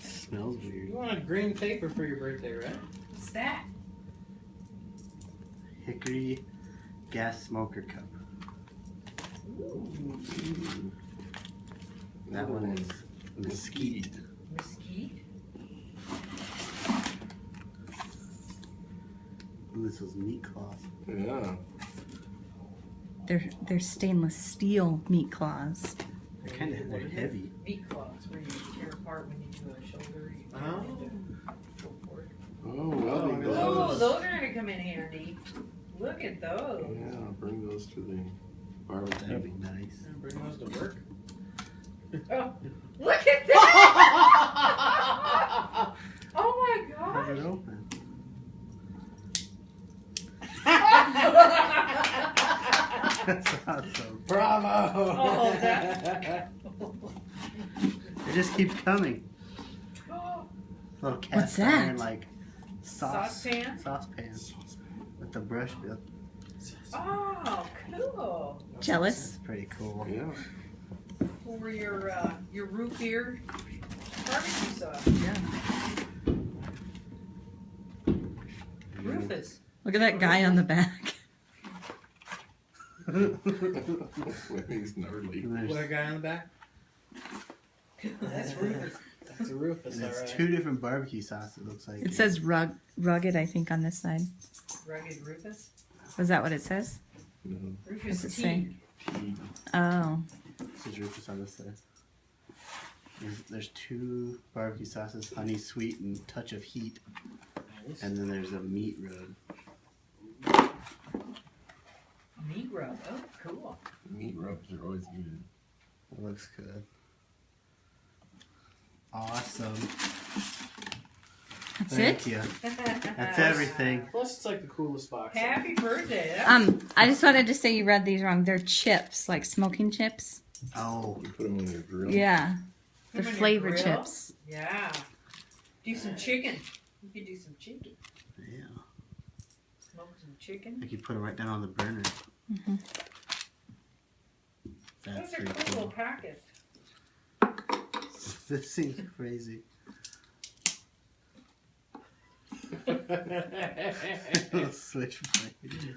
Smells weird. You want a green paper for your birthday, right? What's that? Hickory gas smoker cup. Ooh. That one is mesquite. Mesquite? Ooh, this is meat cloth. Yeah. They're stainless steel meat claws. They're heavy. Meat claws, where you tear apart when you do a shoulder. You tear Oh. it into pull pork. Oh, welding Oh, Oh, gloves. those are going to come in handy. Look at those. Yeah, bring those to the barbecue. That'd be nice. Bring those to work. Oh, look at that! Oh my How's gosh! it open? That's awesome. Bravo! Oh, that's It just keeps coming. Little cast What's that? iron like Saucepan? saucepan with the brush bill. Oh, cool. Jealous? That's pretty cool. Yeah. For your root beer barbecue sauce. Yeah. Rufus. Look at that guy on the back. He's gnarly. And What, a there's guy on the back? That's Rufus. That's a Rufus, and it's alright. 2 different barbecue sauces, it looks like. It says rugged, I think, on this side. Rugged Rufus. Was that what it says? No. Rufus What's it say? tea. Oh. This is Rufus on this side. There's 2 barbecue sauces, honey sweet and touch of heat. Nice. And then there's a meat rub. Meat rub. Oh, cool. Meat rubs are always good. It looks good. Awesome. That's Thank it? you. That's everything. Plus, it's like the coolest box. Happy birthday. I just wanted to say you read these wrong. They're chips, like smoking chips. Oh, You put them on your grill. Yeah. They're Put 'em on your flavor grill? chips. Yeah. Do some chicken. You could do some chicken. yeah. Smoke some chicken. Like you put them right down on the burner. Mhm. That's Those are pretty cool little cool. packets. This seems crazy. Little switchblade.